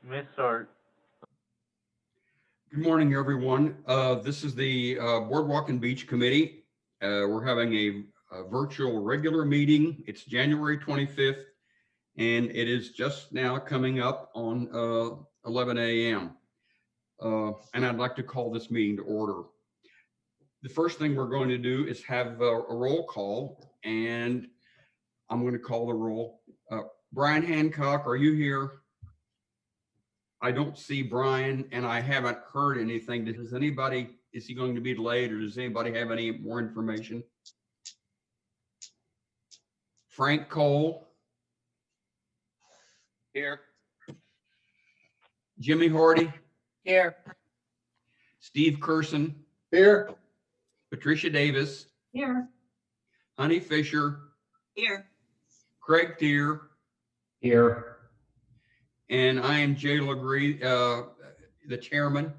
May start. Good morning, everyone. This is the Boardwalk and Beach Committee. We're having a virtual regular meeting. It's January 25th, and it is just now coming up on 11 a.m. And I'd like to call this meeting to order. The first thing we're going to do is have a roll call, and I'm going to call the roll. Brian Hancock, are you here? I don't see Brian, and I haven't heard anything. Does anybody, is he going to be delayed, or does anybody have any more information? Frank Cole? Here. Jimmy Hardy? Here. Steve Curson? Here. Patricia Davis? Here. Honey Fisher? Here. Craig Tier? Here. And I am Jay Legree, the chairman.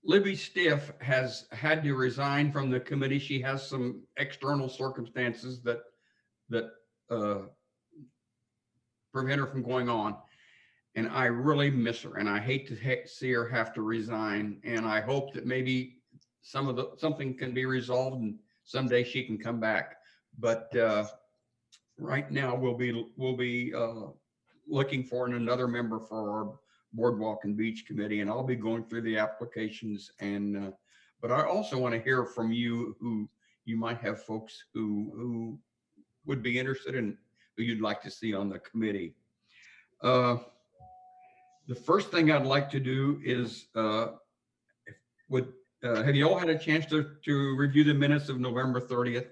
Libby Stiff has had to resign from the committee. She has some external circumstances that prevent her from going on. And I really miss her, and I hate to see her have to resign. And I hope that maybe something can be resolved, and someday she can come back. But right now, we'll be looking for another member for our Boardwalk and Beach Committee, and I'll be going through the applications. And but I also want to hear from you, who you might have folks who would be interested in, who you'd like to see on the committee. The first thing I'd like to do is have you all had a chance to review the minutes of November 30th?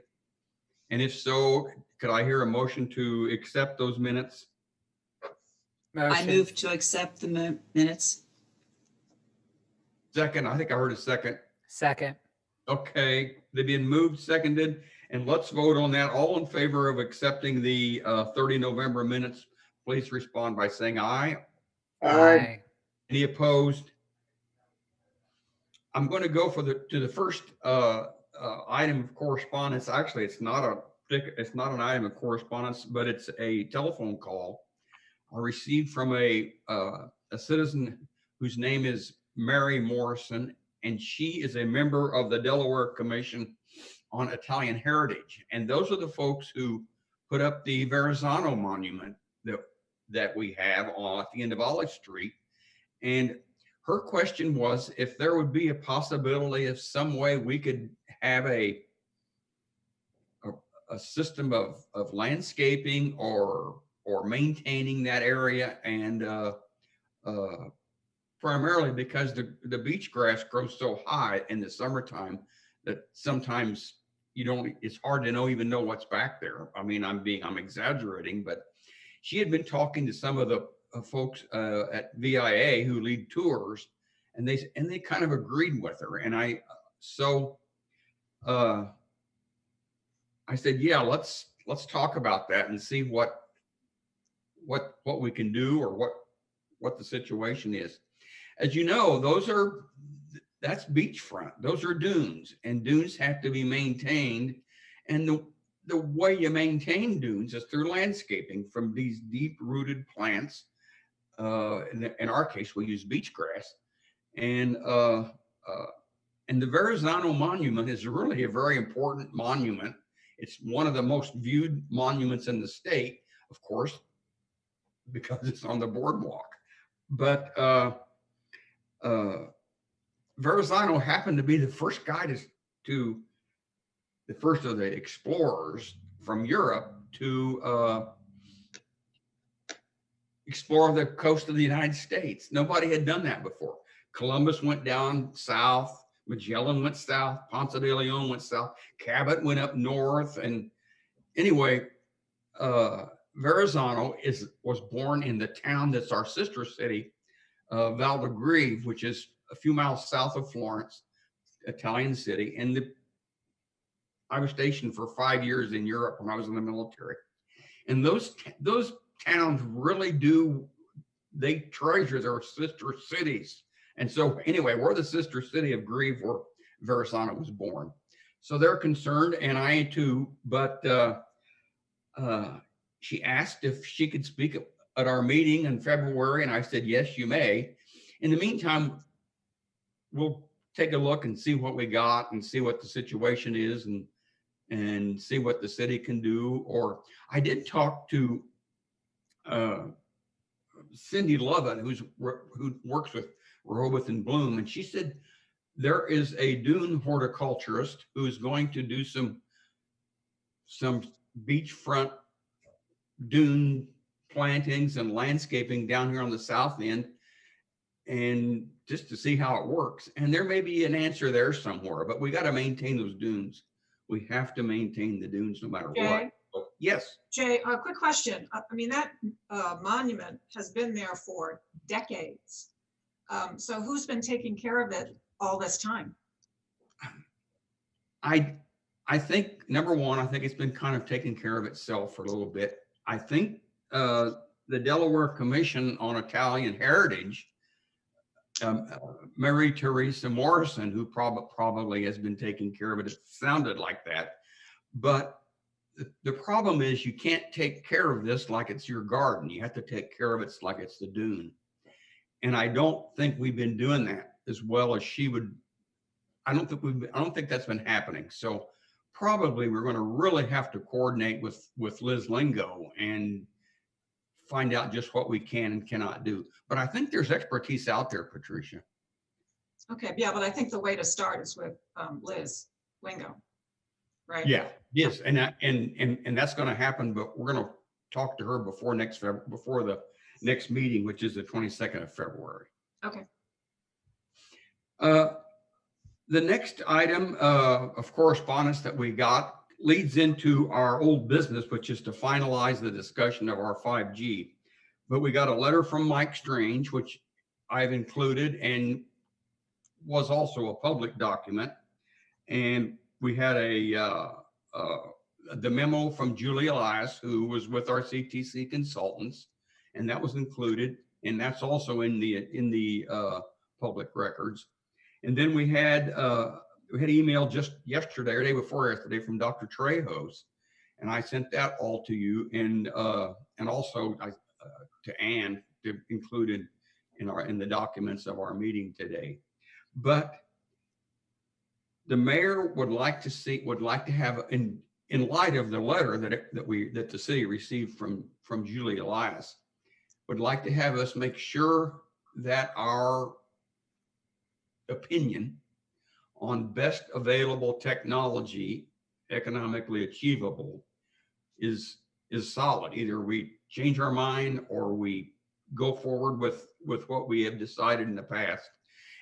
And if so, could I hear a motion to accept those minutes? Motion. I move to accept the minutes. Second, I think I heard a second. Second. Okay, they've been moved, seconded, and let's vote on that. All in favor of accepting the 30 November minutes, please respond by saying aye. Aye. Any opposed? I'm going to go to the first item of correspondence. Actually, it's not an item of correspondence, but it's a telephone call I received from a citizen whose name is Mary Morrison, and she is a member of the Delaware Commission on Italian Heritage. And those are the folks who put up the Verrazano monument that we have at the end of Olive Street. And her question was if there would be a possibility of some way we could have a system of landscaping or maintaining that area, and primarily because the beach grass grows so high in the summertime that sometimes it's hard to even know what's back there. I mean, I'm exaggerating, but she had been talking to some of the folks at VIA who lead tours, and they kind of agreed with her. And I said, yeah, let's talk about that and see what we can do, or what the situation is. As you know, that's beachfront. Those are dunes, and dunes have to be maintained. And the way you maintain dunes is through landscaping from these deep-rooted plants. In our case, we use beach grass. And the Verrazano Monument is really a very important monument. It's one of the most viewed monuments in the state, of course, because it's on the boardwalk. But Verrazano happened to be the first guy the first of the explorers from Europe to explore the coast of the United States. Nobody had done that before. Columbus went down south, Magellan went south, Ponce de Leon went south, Cabot went up north. And anyway, Verrazano was born in the town that's our sister city, Valdegreve, which is a few miles south of Florence, Italian city. And I was stationed for 5 years in Europe when I was in the military. And those towns really they treasure their sister cities. And so anyway, we're the sister city of Greve, where Verrazano was born. So they're concerned, and I too, but she asked if she could speak at our meeting in February, and I said, yes, you may. In the meantime, we'll take a look and see what we got and see what the situation is and see what the city can do. Or I did talk to Cindy Lovett, who works with Rehoboth and Bloom, and she said there is a dune horticulturist who's going to do some beachfront dune plantings and landscaping down here on the south end, and just to see how it works. And there may be an answer there somewhere, but we got to maintain those dunes. We have to maintain the dunes no matter what. So, yes. Jay, a quick question. I mean, that monument has been there for decades. So who's been taking care of it all this time? I think, number one, I think it's been kind of taking care of itself for a little bit. I think the Delaware Commission on Italian Heritage, Mary Teresa Morrison, who probably has been taking care of it. It sounded like that. But the problem is you can't take care of this like it's your garden. You have to take care of it like it's the dune. And I don't think we've been doing that as well as she would. I don't think that's been happening. So probably we're going to really have to coordinate with Liz Lingo and find out just what we can and cannot do. But I think there's expertise out there, Patricia. Okay, yeah, but I think the way to start is with Liz Lingo, right? Yeah, yes, and that's going to happen. But we're going to talk to her before the next meeting, which is the 22nd of February. Okay. The next item of correspondence that we got leads into our old business, which is to finalize the discussion of our 5G. But we got a letter from Mike Strange, which I've included and was also a public document. And we had the memo from Julie Elias, who was with our CTC consultants, and that was included. And that's also in the public records. And then we had email just yesterday or day before yesterday from Dr. Trejos, and I sent that all to you, and also to Ann to include in the documents of our meeting today. But the mayor would like to have in light of the letter that the city received from Julie Elias, would like to have us make sure that our opinion on best available technology, economically achievable, is solid. Either we change our mind or we go forward with what we have decided in the past.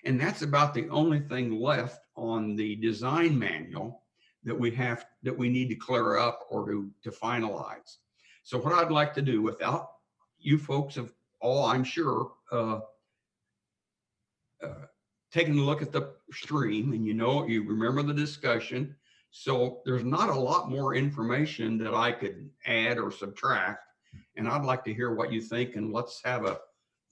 And that's about the only thing left on the design manual that we need to clear up or to finalize. So what I'd like to do, without you folks of all, I'm sure, taking a look at the stream, and you remember the discussion. So there's not a lot more information that I could add or subtract. And I'd like to hear what you think, and let's have a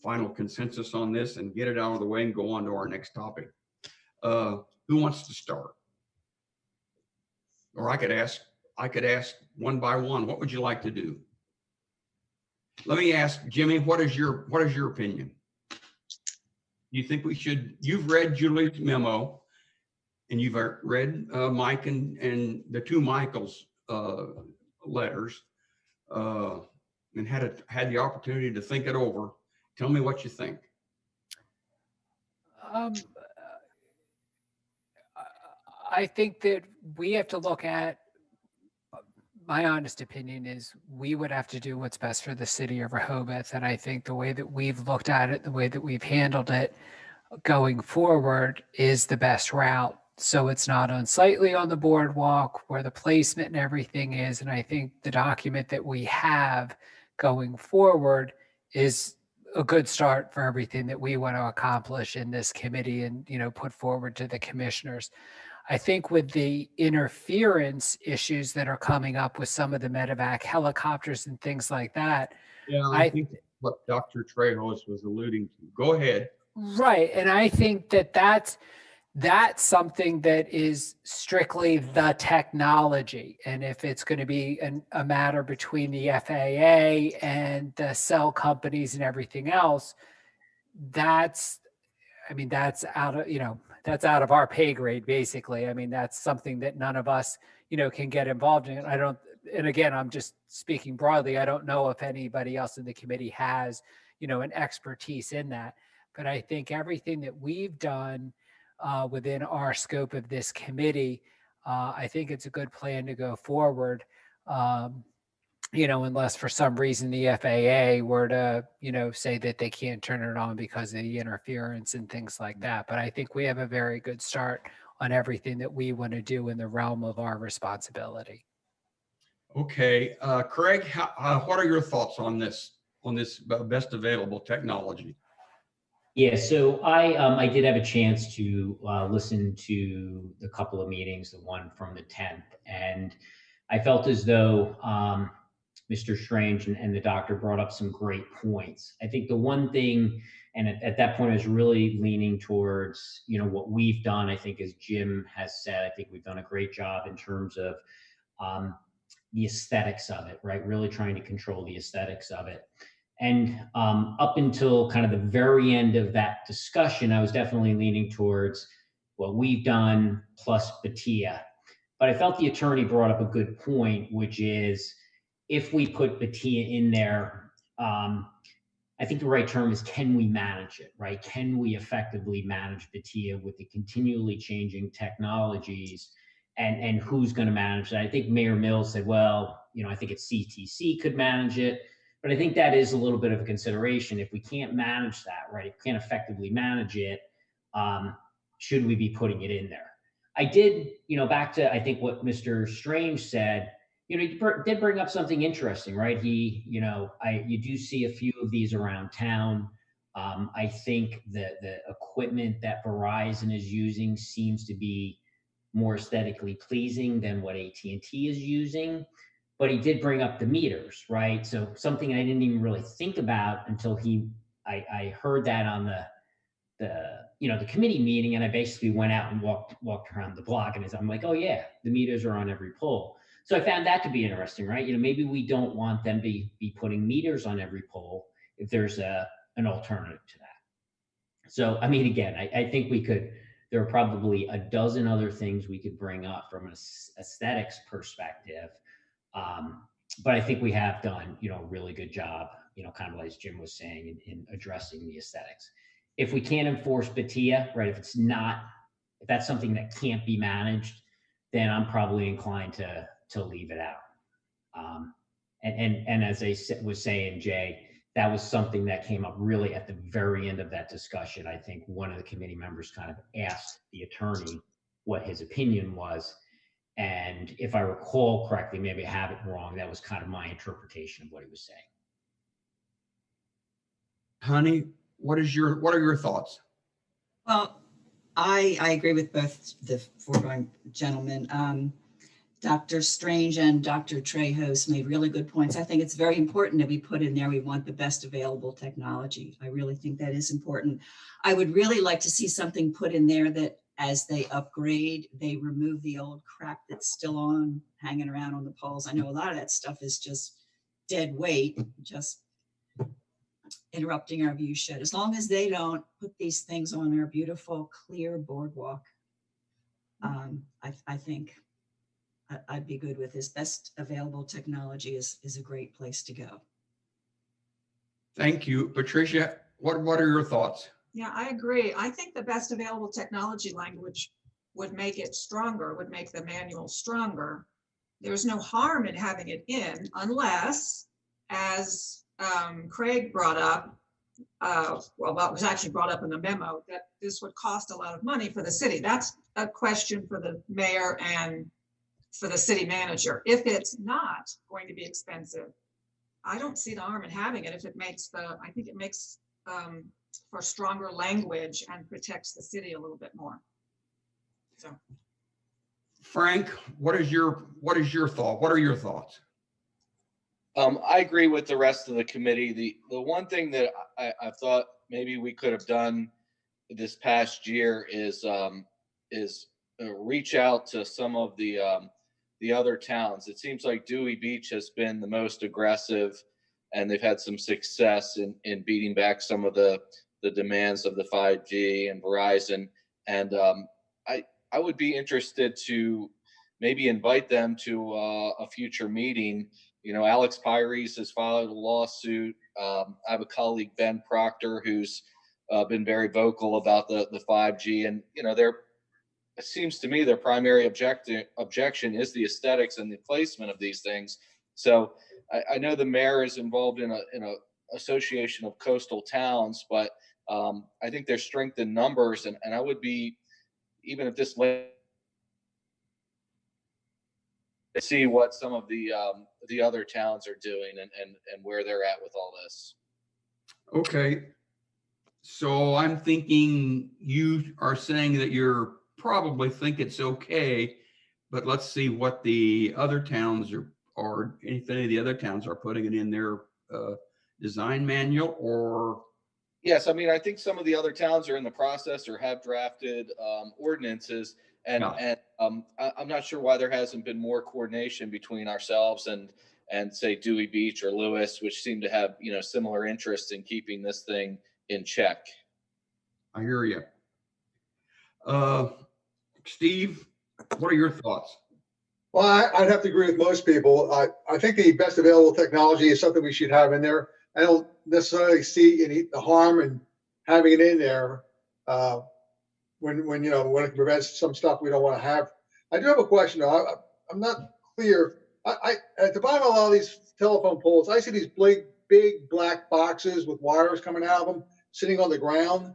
final consensus on this and get it out of the way and go on to our next topic. Who wants to start? Or I could ask one by one. What would you like to do? Let me ask Jimmy, what is your opinion? You think we should? You've read Julie's memo, and you've read Mike and the two Michaels' letters, and had the opportunity to think it over. Tell me what you think. I think that we have to look at, my honest opinion is we would have to do what's best for the city of Rehoboth. And I think the way that we've looked at it, the way that we've handled it going forward is the best route. So it's not unsightly on the boardwalk where the placement and everything is. And I think the document that we have going forward is a good start for everything that we want to accomplish in this committee and, put forward to the commissioners. I think with the interference issues that are coming up with some of the medevac helicopters and things like that. Yeah, I think what Dr. Trejos was alluding to. Go ahead. Right. And I think that that's something that is strictly the technology. And if it's going to be a matter between the FAA and the cell companies and everything else, that's out of, that's out of our pay grade, basically. I mean, that's something that none of us, can get involved in. And again, I'm just speaking broadly. I don't know if anybody else in the committee has, an expertise in that. But I think everything that we've done within our scope of this committee, I think it's a good plan to go forward. Unless for some reason the FAA were to, say that they can't turn it on because of the interference and things like that. But I think we have a very good start on everything that we want to do in the realm of our responsibility. Okay, Craig, what are your thoughts on this best available technology? Yeah, so I did have a chance to listen to the couple of meetings, the one from the 10th, and I felt as though Mr. Strange and the doctor brought up some great points. I think the one thing, and at that point I was really leaning towards, what we've done. I think, as Jim has said, I think we've done a great job in terms of the aesthetics of it, right? Really trying to control the aesthetics of it. And up until kind of the very end of that discussion, I was definitely leaning towards what we've done plus Batia. But I felt the attorney brought up a good point, which is if we put Batia in there, I think the right term is, can we manage it, right? Can we effectively manage Batia with the continually changing technologies, and who's going to manage that? I think Mayor Mills said, well, I think it's CTC could manage it. But I think that is a little bit of a consideration. If we can't manage that, right, if we can't effectively manage it, should we be putting it in there? I did, back to, I think, what Mr. Strange said, he did bring up something interesting, right? You do see a few of these around town. I think that the equipment that Verizon is using seems to be more aesthetically pleasing than what AT&T is using. But he did bring up the meters, right? So something I didn't even really think about until I heard that on the committee meeting, and I basically went out and walked around the block, and I'm like, oh yeah, the meters are on every pole. So I found that to be interesting, right? Maybe we don't want them to be putting meters on every pole if there's an alternative to that. So, again, I think there are probably a dozen other things we could bring up from an aesthetics perspective. But I think we have done, a really good job, kind of as Jim was saying, in addressing the aesthetics. If we can't enforce Batia, right, if that's something that can't be managed, then I'm probably inclined to leave it out. And as I was saying, Jay, that was something that came up really at the very end of that discussion. I think one of the committee members kind of asked the attorney what his opinion was. And if I recall correctly, maybe I have it wrong, that was kind of my interpretation of what he was saying. Honey, what are your thoughts? Well, I agree with both the foregoing gentlemen. Dr. Strange and Dr. Trejos made really good points. I think it's very important that we put in there, we want the best available technology. I really think that is important. I would really like to see something put in there that as they upgrade, they remove the old crap that's still hanging around on the poles. I know a lot of that stuff is just dead weight, just interrupting our view shed. As long as they don't put these things on our beautiful, clear boardwalk, I think I'd be good with this. Best available technology is a great place to go. Thank you. Patricia, what are your thoughts? Yeah, I agree. I think the best available technology language would make it stronger, would make the manual stronger. There's no harm in having it in unless, as Craig brought up, well, that was actually brought up in the memo, that this would cost a lot of money for the city. That's a question for the mayor and for the city manager. If it's not going to be expensive, I don't see the harm in having it if it makes I think it makes for stronger language and protects the city a little bit more. So, Frank, what is your thought? What are your thoughts? I agree with the rest of the committee. The one thing that I thought maybe we could have done this past year is is reach out to some of the other towns. It seems like Dewey Beach has been the most aggressive, and they've had some success in beating back some of the demands of the 5G and Verizon. And I would be interested to maybe invite them to a future meeting. You know, Alex Pyres has filed a lawsuit. I have a colleague, Ben Proctor, who's been very vocal about the 5G, and you know, it seems to me their primary objection is the aesthetics and the placement of these things. So I know the mayor is involved in a association of coastal towns, but I think there's strength in numbers, and I would be, even if this see what some of the other towns are doing and where they're at with all this. Okay. So I'm thinking you are saying that you're probably think it's okay, but let's see what the other towns are, or if any of the other towns are putting it in their design manual, or. Yes, I mean, I think some of the other towns are in the process or have drafted ordinances, and I'm not sure why there hasn't been more coordination between ourselves and say Dewey Beach or Lewis, which seem to have, you know, similar interests in keeping this thing in check. I hear you. Steve, what are your thoughts? Well, I'd have to agree with most people. I think the best available technology is something we should have in there. I don't necessarily see the harm in having it in there when it prevents some stuff we don't want to have. I do have a question though. I'm not clear. At the bottom of a lot of these telephone poles, I see these big black boxes with wires coming out of them sitting on the ground.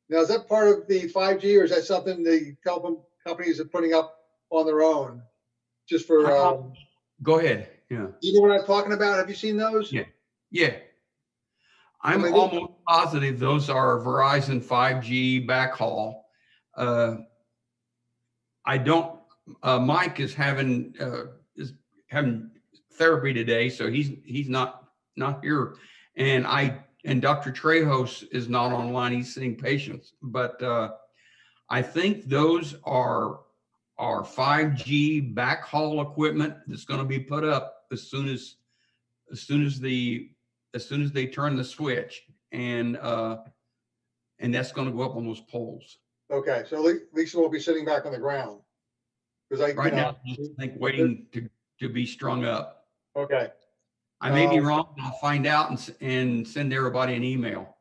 Now, is that part of the 5G, or is that something the telephone companies are putting up on their own? Just for go ahead. Yeah. You know what I'm talking about? Have you seen those? Yeah. I'm almost positive those are Verizon 5G backhaul. I don't. Mike is having therapy today, so he's not here, and Dr. Trejos is not online. He's seeing patients, but I think those are 5G backhaul equipment that's going to be put up as soon as they turn the switch, and that's going to go up on those poles. Okay, so at least it won't be sitting back on the ground. Because now, I think waiting to be strung up. Okay. I may be wrong. I'll find out and send everybody an email.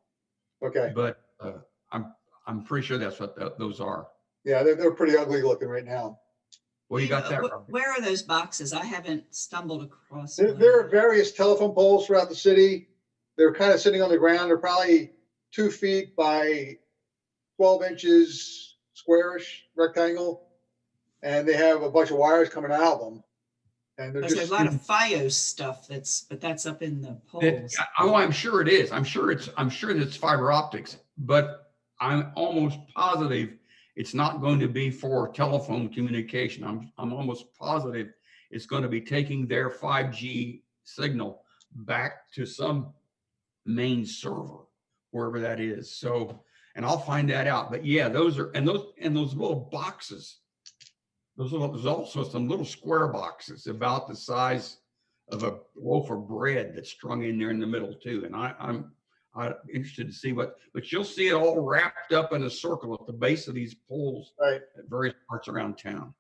Okay. But I'm pretty sure that's what those are. Yeah, they're pretty ugly looking right now. Well, you got that. Where are those boxes? I haven't stumbled across. There are various telephone poles throughout the city. They're kind of sitting on the ground. They're probably 2 feet by 12 inches, squarish, rectangle. And they have a bunch of wires coming out of them. And there's a lot of FiOS stuff but that's up in the poles. I'm sure it is. I'm sure it's fiber optics, but I'm almost positive it's not going to be for telephone communication. I'm almost positive it's going to be taking their 5G signal back to some main server, wherever that is. So, and I'll find that out. But yeah, those little boxes. There's also some little square boxes about the size of a loaf of bread that's strung in there in the middle too. And I'm interested to see but you'll see it all wrapped up in a circle at the base of these poles, right, at various parts around town.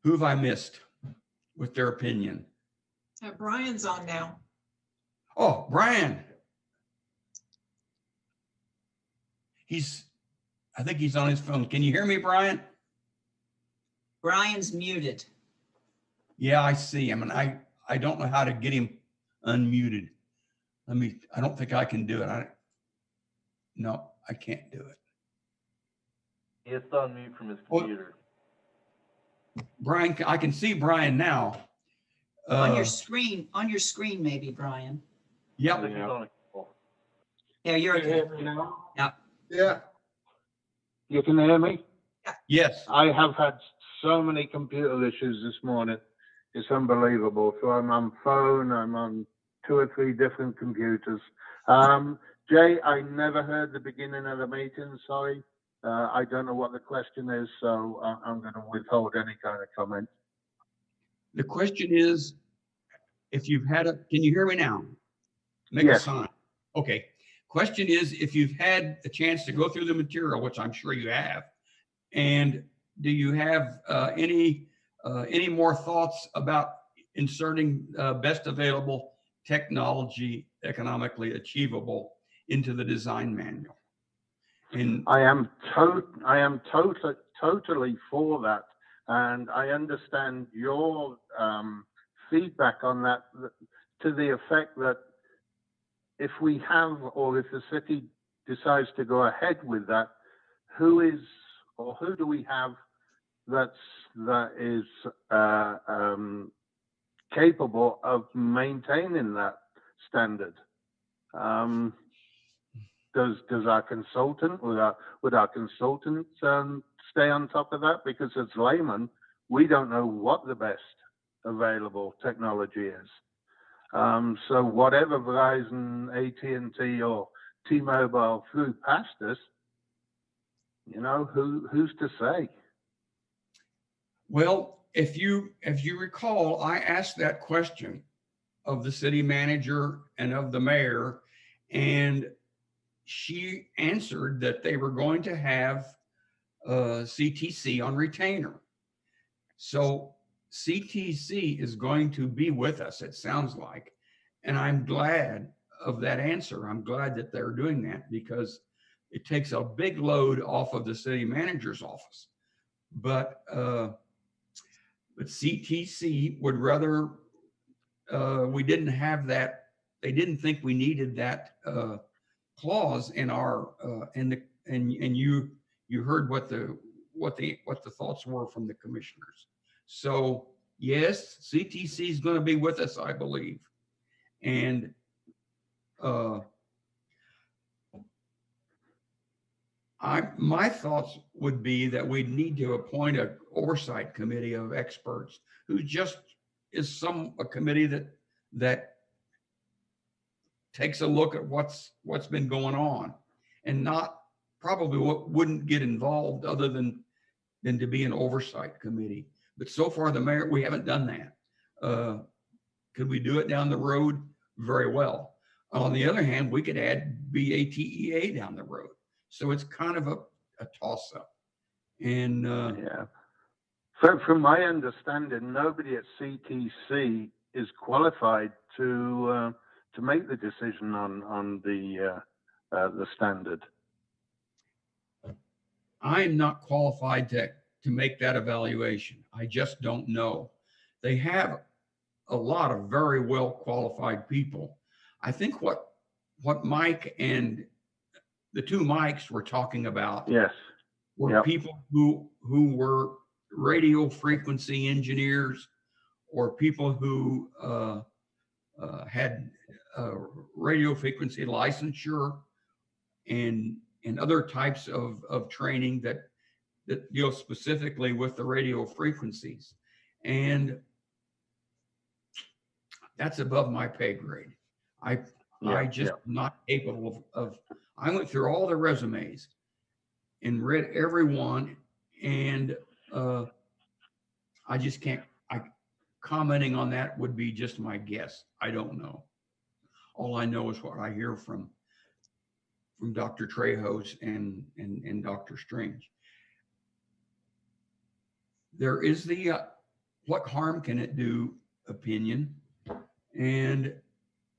Who have I missed with their opinion? Brian's on now. Oh, Brian. I think he's on his phone. Can you hear me, Brian? Brian's muted. Yeah, I see him, and I don't know how to get him unmuted. I don't think I can do it. No, I can't do it. He has to unmute from his computer. Brian, I can see Brian now. On your screen, maybe, Brian. Yep. Yeah, you're okay. Hear me now? Yeah. You can hear me? Yes. I have had so many computer issues this morning. It's unbelievable. So I'm on phone, I'm on 2 or 3 different computers. Jay, I never heard the beginning of the meeting, sorry. I don't know what the question is, so I'm going to withhold any kind of comment. The question is, if you've had can you hear me now? Make a Yes. sign. Okay. Question is, if you've had a chance to go through the material, which I'm sure you have, and do you have any more thoughts about inserting best available technology economically achievable into the design manual? And I am totally for that, and I understand your feedback on that, to the effect that if we have, or if the city decides to go ahead with that, who do we have that is capable of maintaining that standard? Does our consultant, would our consultant stay on top of that? Because as laymen, we don't know what the best available technology is. So whatever Verizon, AT&T, or T-Mobile flew past us, you know, who's to say? well, if you recall, I asked that question of the city manager and of the mayor, and she answered that they were going to have CTC on retainer. So CTC is going to be with us, it sounds like. And I'm glad of that answer. I'm glad that they're doing that, because it takes a big load off of the city manager's office. But CTC would rather we didn't have that. They didn't think we needed that clause in our and you heard what the thoughts were from the commissioners. So yes, CTC is going to be with us, I believe, and my thoughts would be that we need to appoint an oversight committee of experts who just is a committee that takes a look at what's been going on, and not probably wouldn't get involved other than to be an oversight committee. But so far, the mayor, we haven't done that. Could we do it down the road? Very well. On the other hand, we could add BATEA down the road. So it's kind of a toss-up. And yeah. So from my understanding, nobody at CTC is qualified to make the decision on the standard. I'm not qualified to make that evaluation. I just don't know. They have a lot of very well qualified people. I think what Mike and the two Mikes were talking about, yes, were yep. people who were radio frequency engineers, or people who had radio frequency licensure and other types of training that deal specifically with the radio frequencies. And that's above my pay grade. I just not capable of, I went through all the resumes and read every one, and I just can't, commenting on that would be just my guess. I don't know. All I know is what I hear from Dr. Trehouse and Dr. Strange. There is the what harm can it do opinion, and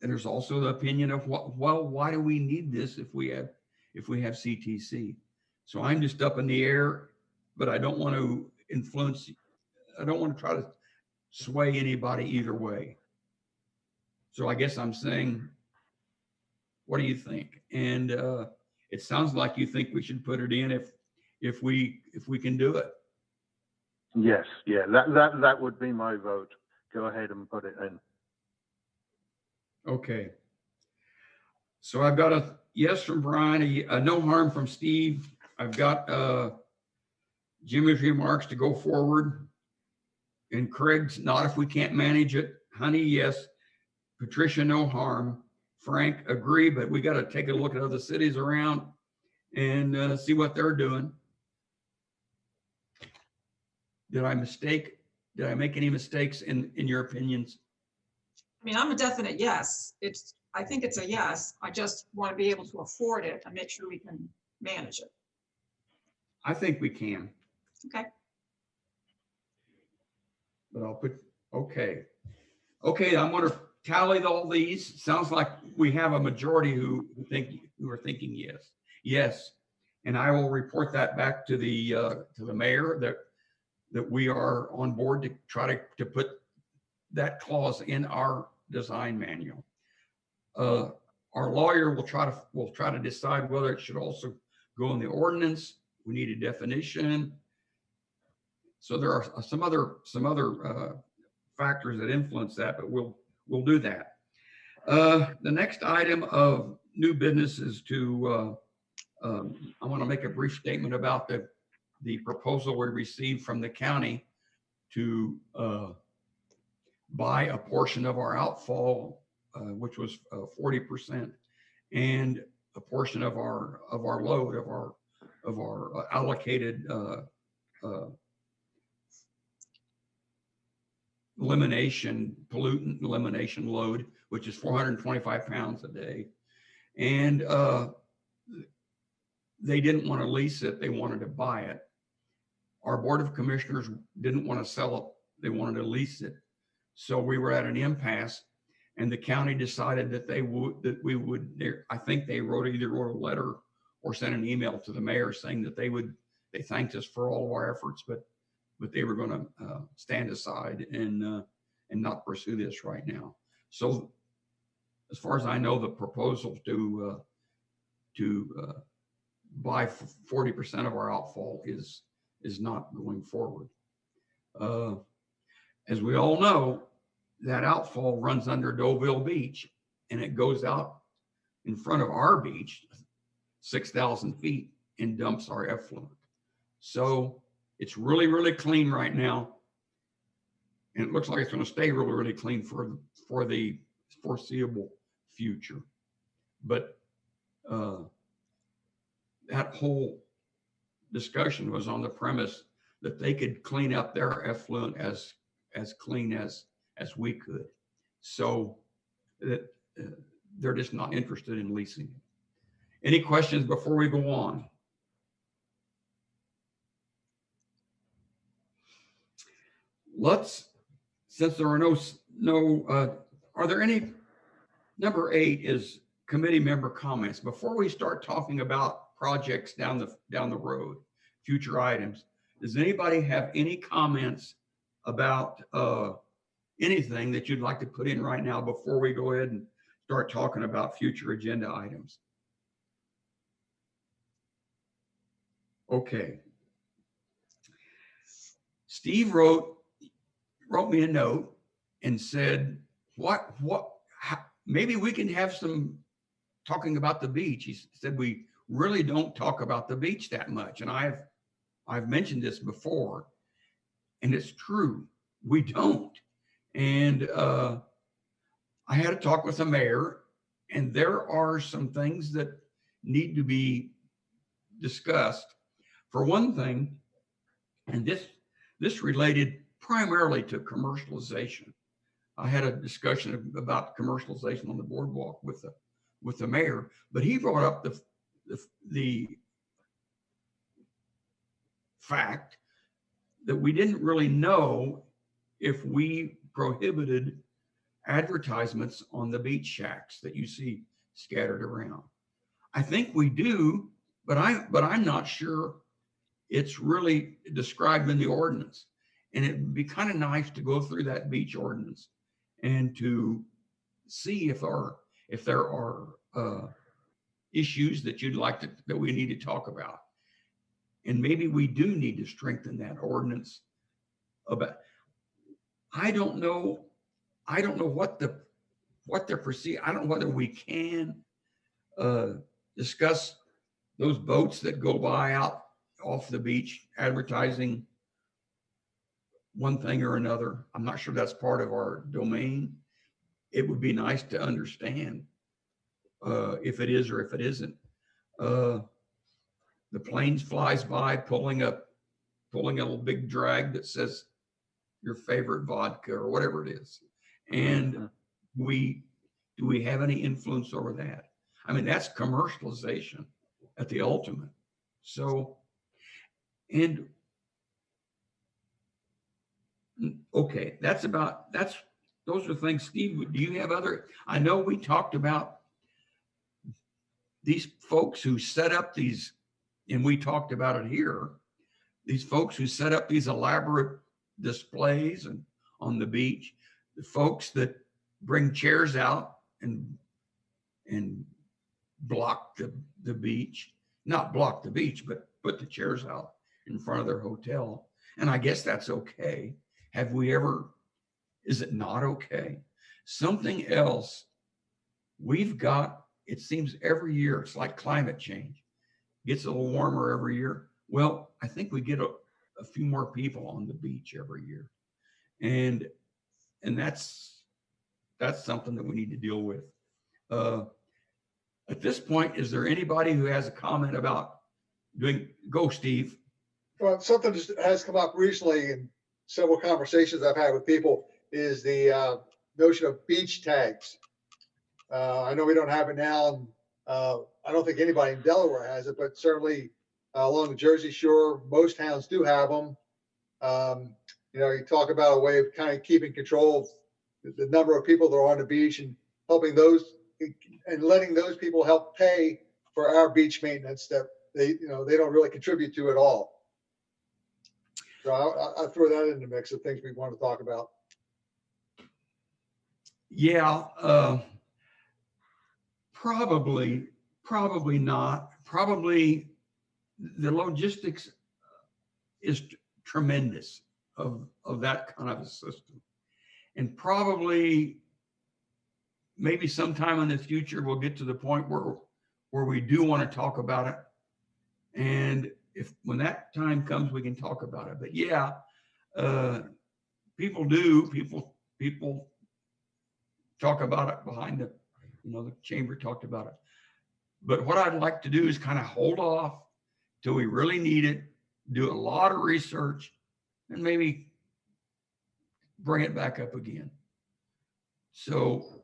there's also the opinion of why do we need this if we have CTC? So I'm just up in the air, but I don't want to influence. I don't want to try to sway anybody either way. So I guess I'm saying, what do you think? And it sounds like you think we should put it in if we can do it. Yes, yeah, that would be my vote. Go ahead and put it in. Okay. So I've got a yes from Brian, a no harm from Steve. I've got Jimmy's remarks to go forward, and Craig's not if we can't manage it. Honey, yes. Patricia, no harm. Frank, agree, but we got to take a look at other cities around. and see what they're doing. Did I make any mistakes in your opinions? I mean, I'm a definite yes. I think it's a yes. I just want to be able to afford it and make sure we can manage it. I think we can, Okay. but I'll put, okay. Okay, I'm gonna tally all these. Sounds like we have a majority who are thinking yes. Yes. And I will report that back to the mayor that we are on board to try to put that clause in our design manual. Our lawyer will try to decide whether it should also go in the ordinance. We need a definition. So there are some other factors that influence that, but we'll do that. The next item of new business is to I want to make a brief statement about the proposal we received from the county to buy a portion of our outfall, which was 40%, and a portion of our load of our allocated pollutant elimination load, which is 425 pounds a day. And they didn't want to lease it, they wanted to buy it. Our Board of Commissioners didn't want to sell it, they wanted to lease it. So we were at an impasse, and the county decided that we would, I think they either wrote a letter or sent an email to the mayor saying that they thanked us for all of our efforts, but they were going to stand aside and not pursue this right now. So as far as I know, the proposal to buy 40% of our outfall is not going forward. As we all know, that outfall runs under Deauville Beach, and it goes out in front of our beach 6,000 feet and dumps our effluent. So it's really, really clean right now, and it looks like it's going to stay really, really clean for the foreseeable future. But that whole discussion was on the premise that they could clean up their effluent as clean as we could. So that they're just not interested in leasing it. Any questions before we go on? Since there are are there any, number 8 is committee member comments. Before we start talking about projects down the road, future items, does anybody have any comments about anything that you'd like to put in right now before we go ahead and start talking about future agenda items? Okay. Steve wrote me a note and said, maybe we can have some talking about the beach. He said, we really don't talk about the beach that much. And I've mentioned this before, and it's true. We don't. And I had a talk with the mayor, and there are some things that need to be discussed. For one thing, and this related primarily to commercialization. I had a discussion about commercialization on the boardwalk with the mayor, but he brought up the fact that we didn't really know if we prohibited advertisements on the beach shacks that you see scattered around. I think we do, but I'm not sure it's really described in the ordinance. And it'd be kind of nice to go through that beach ordinance and to see if there are issues that you'd like that we need to talk about. And maybe we do need to strengthen that ordinance about. I don't know what they're perceived. I don't know whether we can discuss those boats that go by out off the beach advertising one thing or another. I'm not sure that's part of our domain. It would be nice to understand if it is or if it isn't. the planes flies by pulling a little big drag that says your favorite vodka or whatever it is. And do we have any influence over that? I mean, that's commercialization at the ultimate. So, and okay, those are things. Steve, do you have other? I know we talked about these folks who set up these, and we talked about it here, these folks who set up these elaborate displays and on the beach, the folks that bring chairs out and block the beach, not block the beach, but put the chairs out in front of their hotel. And I guess that's okay. Is it not okay? Something else we've got, it seems every year, it's like climate change. It gets a little warmer every year. Well, I think we get a few more people on the beach every year. And that's something that we need to deal with. At this point, is there anybody who has a comment about go, Steve? Well, something that has come up recently in several conversations I've had with people is the notion of beach tags. I know we don't have it now, and I don't think anybody in Delaware has it, but certainly along the Jersey Shore, most towns do have them. You talk about a way of kind of keeping control of the number of people that are on the beach and helping those and letting those people help pay for our beach maintenance that they don't really contribute to at all. So I'll throw that in the mix of things we want to talk about. Yeah, probably not. Probably the logistics is tremendous of that kind of a system. And probably maybe sometime in the future, we'll get to the point where we do want to talk about it. And when that time comes, we can talk about it. But yeah, people talk about it behind the chamber talked about it. But what I'd like to do is kind of hold off till we really need it, do a lot of research, and maybe bring it back up again. So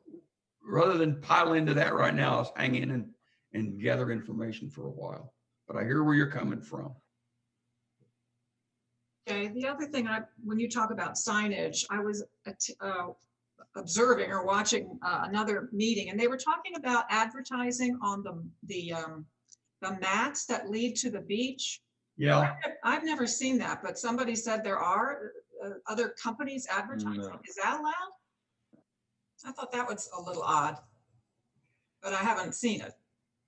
rather than pile into that right now, let's hang in and gather information for a while. But I hear where you're coming from. Okay, the other thing, when you talk about signage, I was observing or watching another meeting, and they were talking about advertising on the mats that lead to the beach. Yeah. I've never seen that, but somebody said there are other companies advertising. No. Is that allowed? I thought that was a little odd, but I haven't seen it.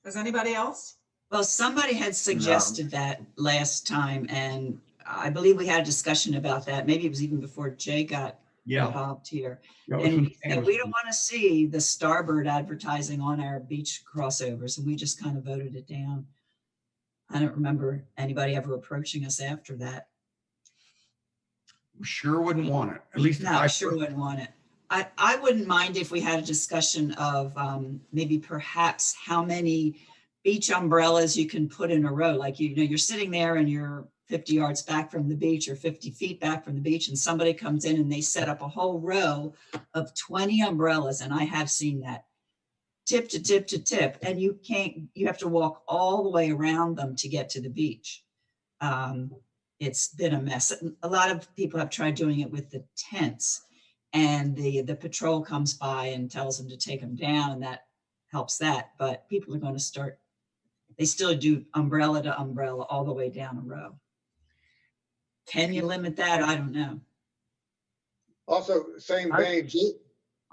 Does anybody else? Well, somebody had suggested that last time, and I believe we had a discussion about that. Maybe it was even before Jay got involved here. And we don't want to see the starboard advertising on our beach crossovers, and we just kind of voted it down. I don't remember anybody ever approaching us after that. Sure wouldn't want it. At least no, I sure wouldn't want it. I wouldn't mind if we had a discussion of maybe perhaps how many beach umbrellas you can put in a row. Like, you're sitting there and you're 50 yards back from the beach or 50 feet back from the beach, and somebody comes in and they set up a whole row of 20 umbrellas. And I have seen that tip to tip to tip, and you have to walk all the way around them to get to the beach. It's been a mess. A lot of people have tried doing it with the tents, and the patrol comes by and tells them to take them down, and that helps that. But people are going to they still do umbrella to umbrella all the way down a row. Can you limit that? I don't know. Also, same vein, Jay,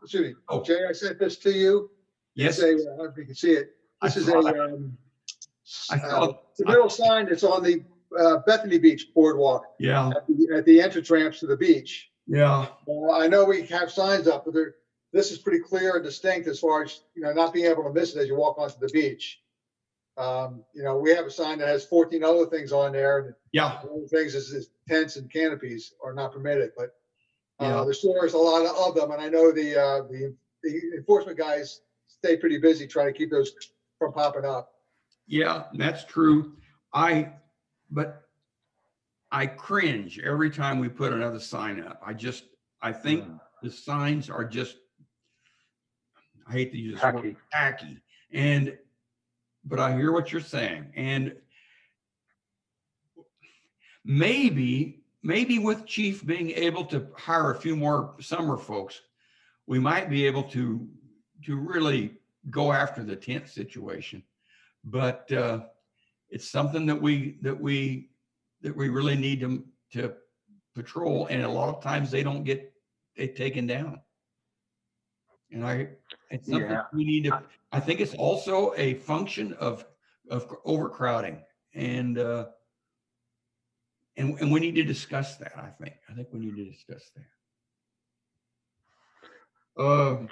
I sent this to you. Yes. I don't know if you can see it. This is the middle sign that's on the Bethany Beach Boardwalk. Yeah. At the entrance ramps to the beach. Yeah. I know we have signs up, but this is pretty clear and distinct as far as not being able to miss it as you walk onto the beach. We have a sign that has 14 other things on there. And one of the things is tents and canopies are not permitted, but there's still a lot of them. And I know the enforcement guys stay pretty busy trying to keep those from popping up. Yeah, that's true. But I cringe every time we put another sign up. I think the signs are just, I hate to use this word, tacky. But I hear what you're saying. And maybe with Chief being able to hire a few more summer folks, we might be able to really go after the tent situation. But it's something that we really need to patrol, and a lot of times they don't get it taken down. And it's something we need to. I think it's also a function of overcrowding, and we need to discuss that. I think we need to discuss that.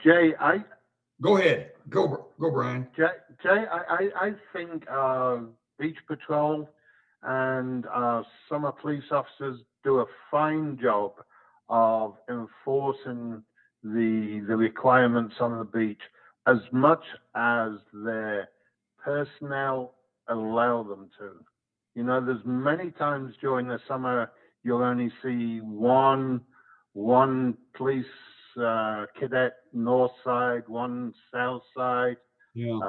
Jay, go ahead. Go, Brian. Jay, I think Beach Patrol and summer police officers do a fine job of enforcing the requirements on the beach as much as their personnel allow them to. You know, there's many times during the summer you'll only see one police cadet north side, one south side. Yeah.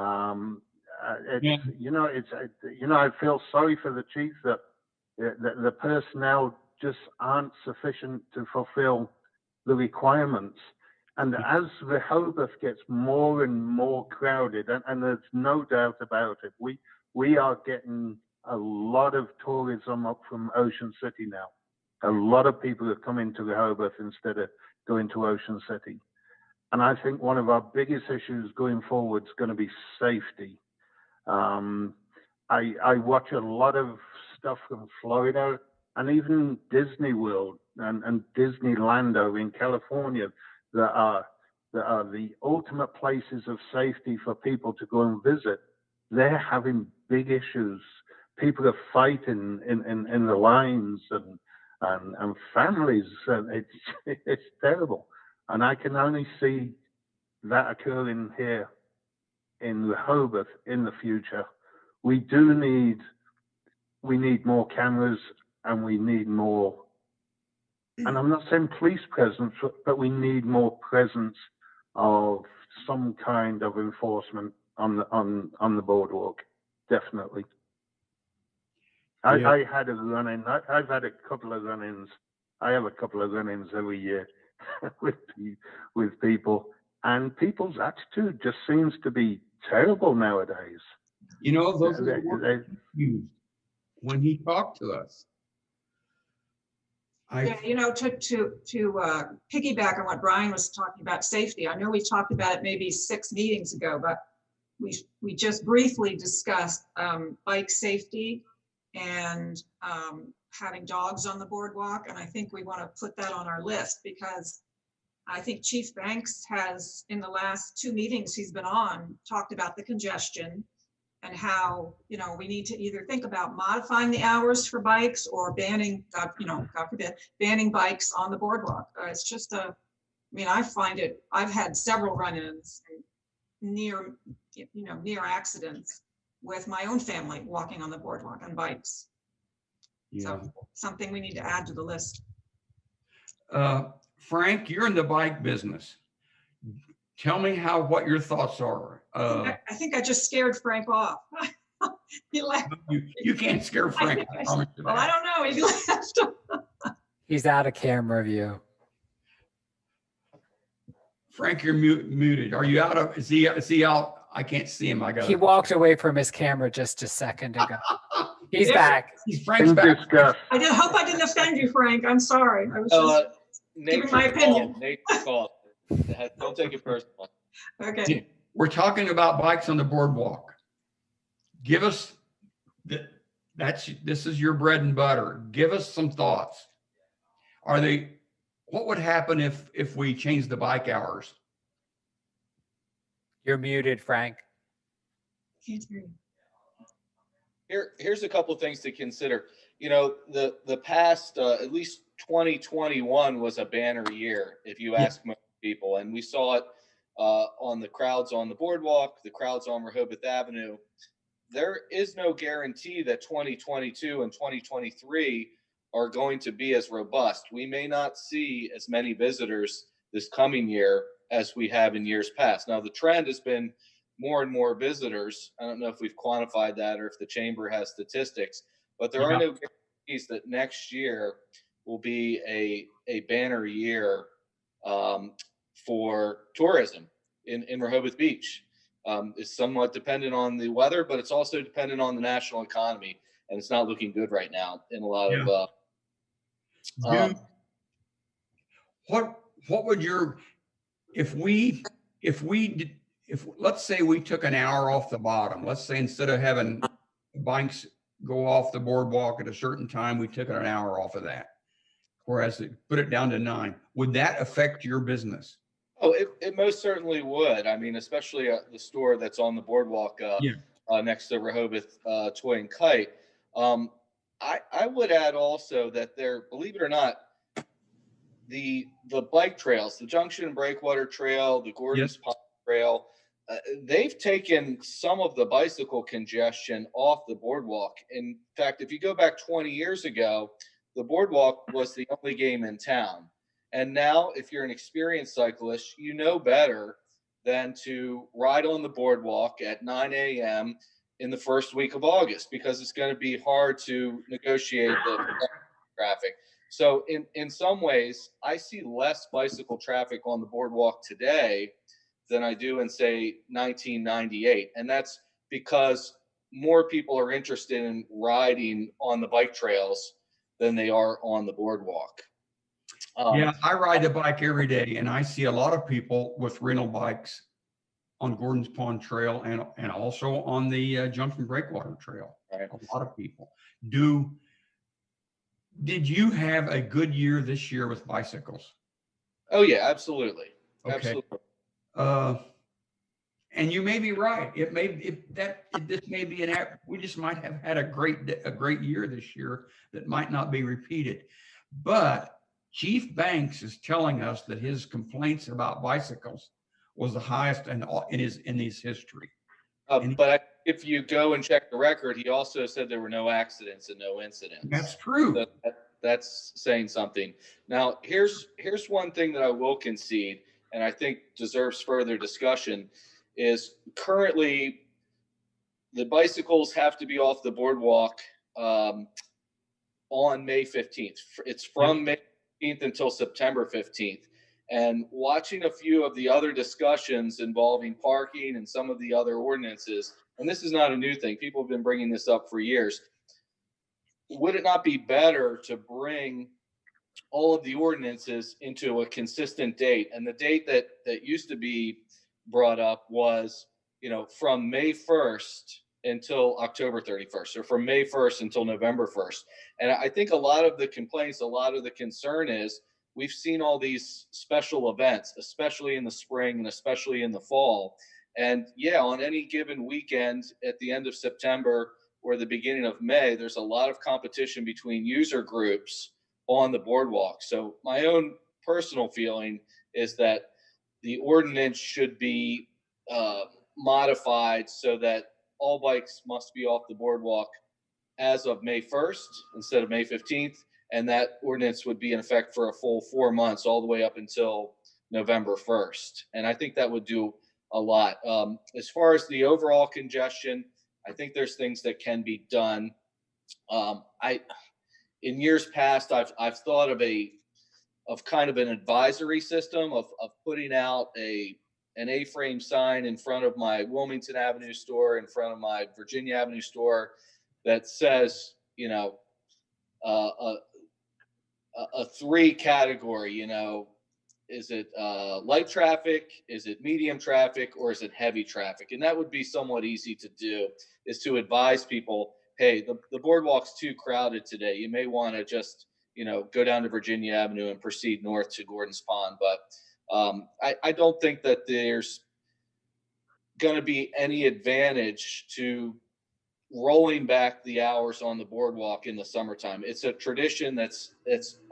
I feel sorry for the chief that the personnel just aren't sufficient to fulfill the requirements. And as Rehoboth gets more and more crowded, and there's no doubt about it, we are getting a lot of tourism up from Ocean City now. A lot of people are coming to Rehoboth instead of going to Ocean City. And I think one of our biggest issues going forward is going to be safety. I watch a lot of stuff from Florida and even Disney World and Disneyland over in California that are the ultimate places of safety for people to go and visit. They're having big issues. People are fighting in the lines and families. And it's terrible. And I can only see that occurring here in Rehoboth in the future. We need more cameras, and we need more, and I'm not saying police presence, but we need more presence of some kind of enforcement on the boardwalk. Definitely. Yeah. I had a run-in. I've had a couple of run-ins. I have a couple of run-ins every year with people, and people's attitude just seems to be terrible nowadays. You know, those are the words used when he talked to us. Yeah, you know, to piggyback on what Brian was talking about, safety. I know we talked about it maybe 6 meetings ago, but we just briefly discussed bike safety and having dogs on the boardwalk. And I think we want to put that on our list, because I think Chief Banks has, in the last 2 meetings he's been on, talked about the congestion and how, you know, we need to either think about modifying the hours for bikes or banning, God forbid, banning bikes on the boardwalk. It's just I've had several run-ins near accidents with my own family walking on the boardwalk on bikes. Yeah. So something we need to add to the list. Frank, you're in the bike business. Tell me what your thoughts are. I think I just scared Frank off. He left. You can't scare Frank. I promise you that. Well, I don't know. He left. He's out of camera view. Frank, you're muted. Are you out of? Is he out? I can't see him. He walked away from his camera just a second ago. He's back. Frank's back. I hope I didn't offend you, Frank. I'm sorry. I was just giving my opinion. Nature's call. Don't take it personal. Okay. We're talking about bikes on the boardwalk. Give us this is your bread and butter. Give us some thoughts. What would happen if we change the bike hours? You're muted, Frank. Can't hear you. Here's a couple of things to consider. You know, the past at least 2021 was a banner year, if you ask most people, and we saw it on the crowds on the boardwalk, the crowds on Rehoboth Avenue. there is no guarantee that 2022 and 2023 are going to be as robust. We may not see as many visitors this coming year as we have in years past. Now, the trend has been more and more visitors. I don't know if we've quantified that or if the chamber has statistics, but there are no guarantees that next year will be a banner year for tourism in Rehoboth Beach. It's somewhat dependent on the weather, but it's also dependent on the national economy, and it's not looking good right now in a lot of. What would your, if let's say we took an hour off the bottom, let's say instead of having bikes go off the boardwalk at a certain time, we took an hour off of that, whereas it put it down to 9, would that affect your business? Oh, it most certainly would. I mean, especially the store that's on the boardwalk next to Rehoboth Toy and Kite. I would add also that there, believe it or not, the bike trails, the Junction and Breakwater Trail, the Gordon's Pond Trail, they've taken some of the bicycle congestion off the boardwalk. In fact, if you go back 20 years ago, the boardwalk was the only game in town. And now, if you're an experienced cyclist, you know better than to ride on the boardwalk at 9 a.m. in the first week of August, because it's going to be hard to negotiate the traffic. So in some ways, I see less bicycle traffic on the boardwalk today than I do in, say, 1998. And that's because more people are interested in riding on the bike trails than they are on the boardwalk. Yeah, I ride the bike every day, and I see a lot of people with rental bikes on Gordon's Pond Trail and also on the Junction Breakwater Trail. Right. A lot of people. Did you have a good year this year with bicycles? Oh yeah, absolutely. Okay. Absolutely. And you may be right. This may be we just might have had a great year this year that might not be repeated. But Chief Banks is telling us that his complaints about bicycles was the highest in his history. But if you go and check the record, he also said there were no accidents and no incidents. That's true. So that's saying something. Now, here's one thing that I will concede, and I think deserves further discussion, is currently the bicycles have to be off the boardwalk on May 15th. It's from May 15th until September 15th. And watching a few of the other discussions involving parking and some of the other ordinances, and this is not a new thing, people have been bringing this up for years. Would it not be better to bring all of the ordinances into a consistent date? And the date that used to be brought up was, from May 1st until October 31st, or from May 1st until November 1st. And I think a lot of the complaints, a lot of the concern is we've seen all these special events, especially in the spring and especially in the fall. And on any given weekend at the end of September or the beginning of May, there's a lot of competition between user groups on the boardwalk. So my own personal feeling is that the ordinance should be modified so that all bikes must be off the boardwalk as of May 1st instead of May 15th. And that ordinance would be in effect for a full 4 months, all the way up until November 1st. And I think that would do a lot. As far as the overall congestion, I think there's things that can be done. In years past, I've thought of kind of an advisory system of putting out an A-frame sign in front of my Wilmington Avenue store, in front of my Virginia Avenue store, that says, a 3 category, is it light traffic, is it medium traffic, or is it heavy traffic? And that would be somewhat easy to do, is to advise people, hey, the boardwalk's too crowded today. You may want to just, go down to Virginia Avenue and proceed north to Gordon's Pond. But I don't think that there's going to be any advantage to rolling back the hours on the boardwalk in the summertime. It's a tradition that's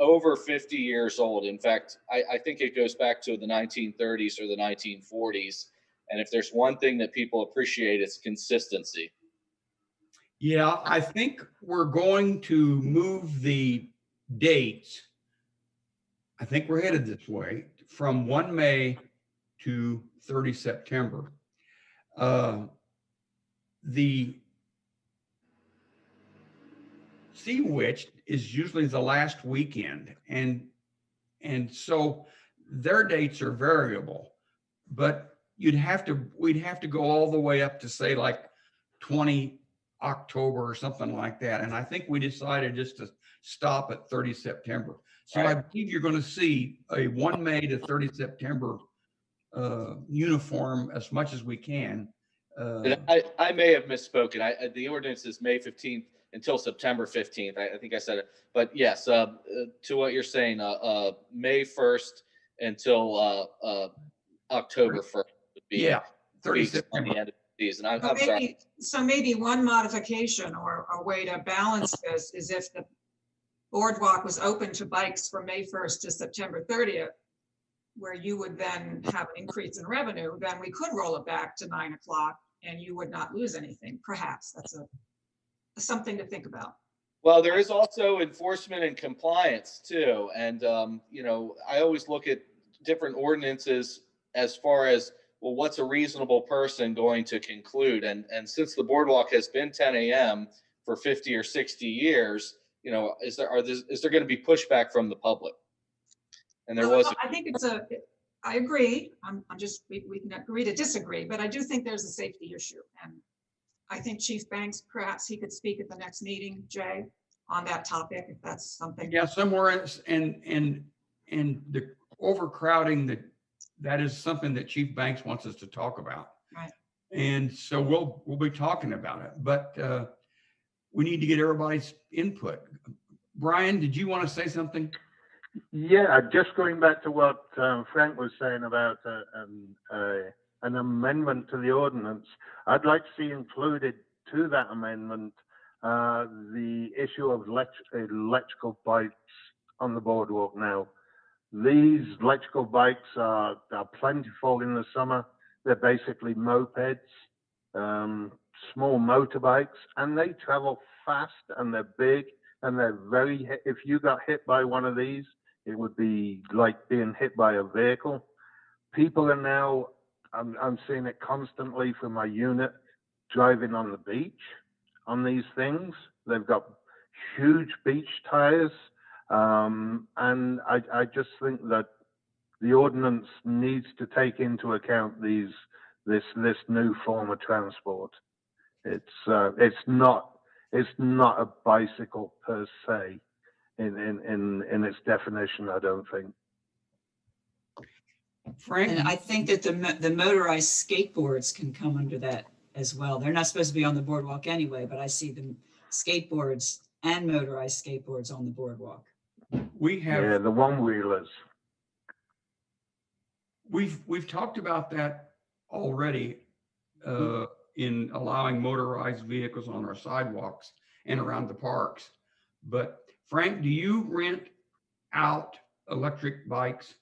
over 50 years old. In fact, I think it goes back to the 1930s or the 1940s. And if there's one thing that people appreciate, it's consistency. Yeah, I think we're going to move the dates. I think we're headed this way from 1 May to 30 September. The Sea Witch is usually the last weekend, and so their dates are variable, but we'd have to go all the way up to say like 20 October or something like that. And I think we decided just to stop at 30 September. So I believe you're going to see a 1 May to 30 September uniform as much as we can. And I may have misspoken. The ordinance is May 15th until September 15th. I think I said it, but yes, to what you're saying, May 1st until October 1st would be, Yeah, 30 weeks on September. the end of the season. I'm So sorry. maybe one modification or a way to balance this is if the boardwalk was open to bikes from May 1st to September 30th, where you would then have an increase in revenue, then we could roll it back to 9 o'clock and you would not lose anything. Perhaps that's something to think about. Well, there is also enforcement and compliance too. And, you know, I always look at different ordinances as far as, well, what's a reasonable person going to conclude? And since the boardwalk has been 10 a.m. for 50 or 60 years, you know, is there going to be pushback from the public? And there was. I think I agree. We can agree to disagree, but I do think there's a safety issue. And I think Chief Banks, perhaps he could speak at the next meeting, Jay, on that topic, if that's something. Yeah, somewhere and the overcrowding, that is something that Chief Banks wants us to talk about. Right. And so we'll be talking about it, but we need to get everybody's input. Brian, did you want to say something? Yeah, just going back to what Frank was saying about an amendment to the ordinance, I'd like to see included to that amendment the issue of electrical bikes on the boardwalk now. These electrical bikes are plentiful in the summer. They're basically mopeds, small motorbikes, and they travel fast and they're big and they're if you got hit by one of these, it would be like being hit by a vehicle. People are now, I'm seeing it constantly from my unit, driving on the beach on these things. They've got huge beach tires. And I just think that the ordinance needs to take into account this new form of transport. It's not a bicycle per se in its definition, I don't think. Frank? And I think that the motorized skateboards can come under that as well. They're not supposed to be on the boardwalk anyway, but I see them skateboards and motorized skateboards on the boardwalk. We have, yeah, the one-wheelers. we've talked about that already in allowing motorized vehicles on our sidewalks and around the parks. But Frank, do you rent out electric bikes?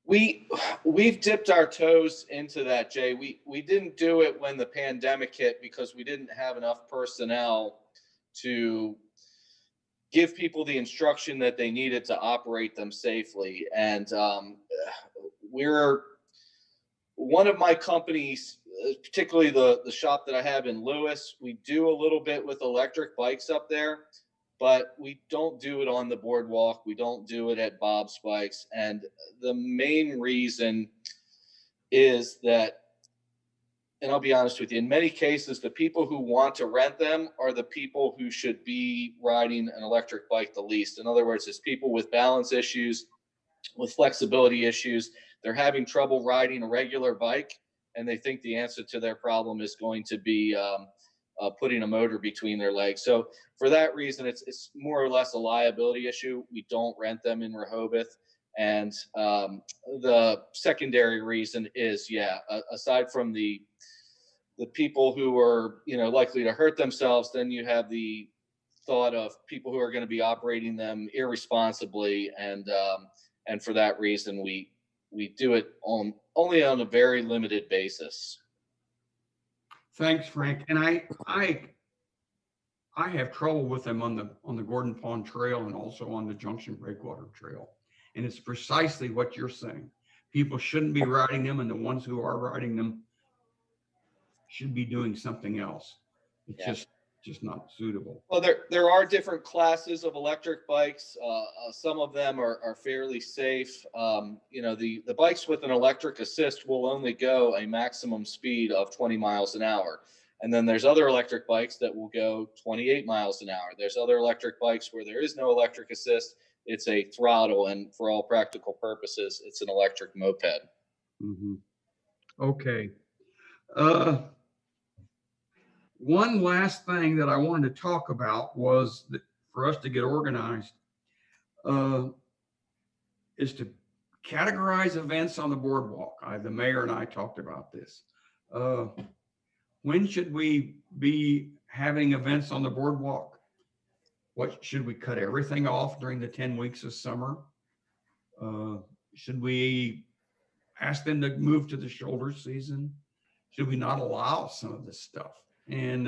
We've dipped our toes into that, Jay. We didn't do it when the pandemic hit because we didn't have enough personnel to give people the instruction that they needed to operate them safely. And we're one of my companies, particularly the shop that I have in Lewis, we do a little bit with electric bikes up there, but we don't do it on the boardwalk. We don't do it at Bob's Bikes. And the main reason is that, and I'll be honest with you, in many cases, the people who want to rent them are the people who should be riding an electric bike the least. In other words, it's people with balance issues, with flexibility issues. They're having trouble riding a regular bike, and they think the answer to their problem is going to be putting a motor between their legs. So for that reason, it's more or less a liability issue. We don't rent them in Rehoboth. And the secondary reason is, aside from the people who are, likely to hurt themselves, then you have the thought of people who are going to be operating them irresponsibly. And for that reason, we do it only on a very limited basis. Thanks, Frank. And I I have trouble with them on the Gordon Pond Trail and also on the Junction Breakwater Trail. And it's precisely what you're saying. People shouldn't be riding them, and the ones who are riding them should be doing something else. It's Yeah. just not suitable. Well, there are different classes of electric bikes. Some of them are fairly safe. The bikes with an electric assist will only go a maximum speed of 20 miles an hour. And then there's other electric bikes that will go 28 miles an hour. There's other electric bikes where there is no electric assist. It's a throttle, and for all practical purposes, it's an electric moped. Mm-hmm. Okay. One last thing that I wanted to talk about was that for us to get organized is to categorize events on the boardwalk. The mayor and I talked about this. When should we be having events on the boardwalk? What should we cut everything off during the 10 weeks of summer? Should we ask them to move to the shoulder season? Should we not allow some of this stuff? And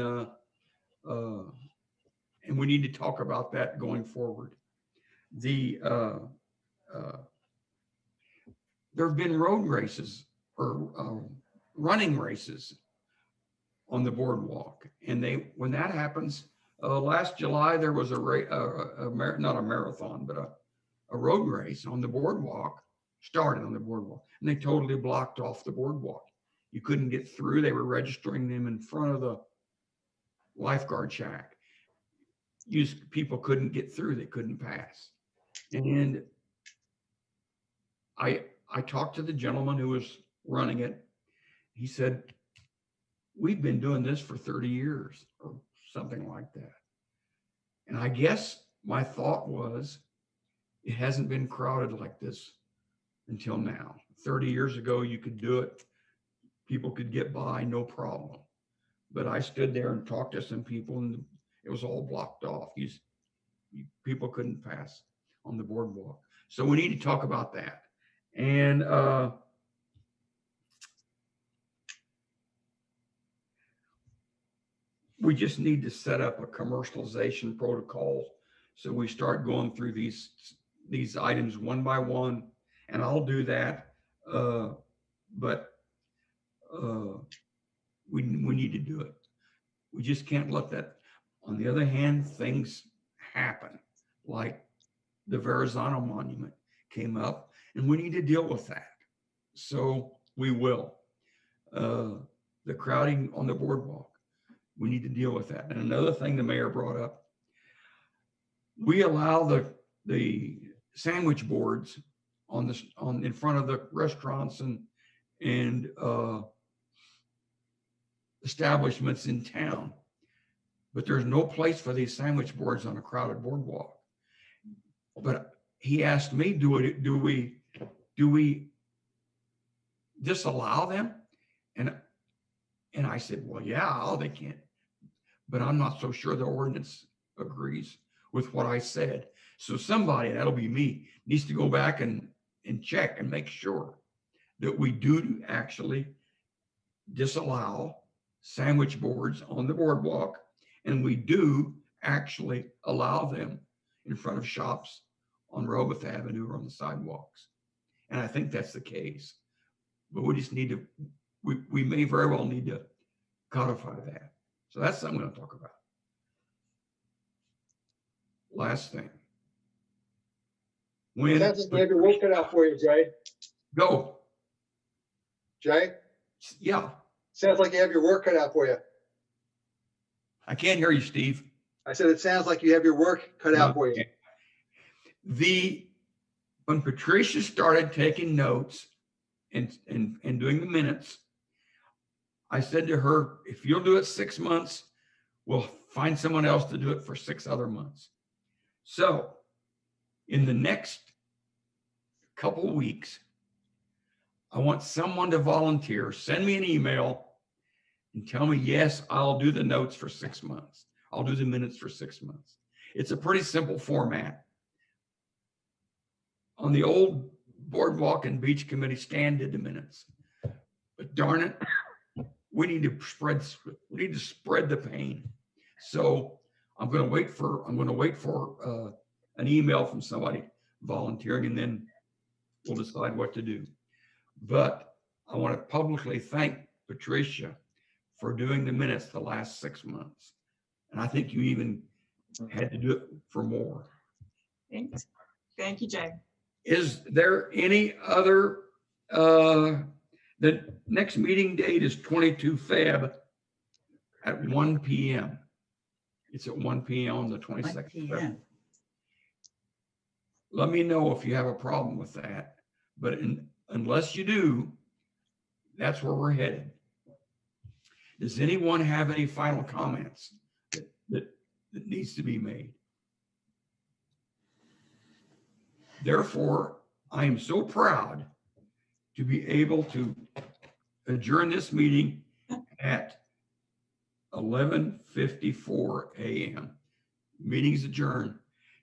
we need to talk about that going forward. There have been road races or running races on the boardwalk, and when that happens, last July there was not a marathon, but a road race on the boardwalk, started on the boardwalk, and they totally blocked off the boardwalk. You couldn't get through. They were registering them in front of the lifeguard shack. People couldn't get through. They couldn't pass. And I talked to the gentleman who was running it. He said, we've been doing this for 30 years or something like that. And I guess my thought was, it hasn't been crowded like this until now. 30 years ago, you could do it. People could get by, no problem. But I stood there and talked to some people, and it was all blocked off. People couldn't pass on the boardwalk. So we need to talk about that. And we just need to set up a commercialization protocol. So we start going through these items one by one, and I'll do that. But we need to do it. We just can't let that. On the other hand, things happen, like the Verrazano Monument came up, and we need to deal with that. So we will. The crowding on the boardwalk, we need to deal with that. And another thing the mayor brought up, we allow the sandwich boards in front of the restaurants and establishments in town, but there's no place for these sandwich boards on a crowded boardwalk. But he asked me, do we disallow them? And I said, well, yeah, they can't, but I'm not so sure the ordinance agrees with what I said. So somebody, that'll be me, needs to go back and check and make sure that we do actually disallow sandwich boards on the boardwalk, and we do actually allow them in front of shops on Rehoboth Avenue or on the sidewalks. And I think that's the case, but we just need to, we may very well need to codify that. So that's something I'm going to talk about. Last thing. Sounds like you have your work cut out for you, Jay. Go. Jay? Yeah. Sounds like you have your work cut out for you. I can't hear you, Steve. I said, it sounds like you have your work cut out for you. When Patricia started taking notes and doing the minutes, I said to her, if you'll do it 6 months, we'll find someone else to do it for 6 other months. So in the next couple of weeks, I want someone to volunteer, send me an email and tell me, yes, I'll do the notes for 6 months. I'll do the minutes for 6 months. It's a pretty simple format. On the old Boardwalk and Beach Committee, Stan did the minutes. But darn it, we need to spread the pain. So I'm going to wait for an email from somebody volunteering, and then we'll decide what to do. But I want to publicly thank Patricia for doing the minutes the last 6 months. And I think you even had to do it for more. Thanks. Thank you, Jay. Is there any other, the next meeting date is 22 Feb at 1 p.m. It's at 1 p.m. on the 22nd. 1 p.m. Let me know if you have a problem with that. But unless you do, that's where we're headed. Does anyone have any final comments that needs to be made? Therefore, I am so proud to be able to adjourn this meeting at 11:54 a.m. Meeting's adjourned.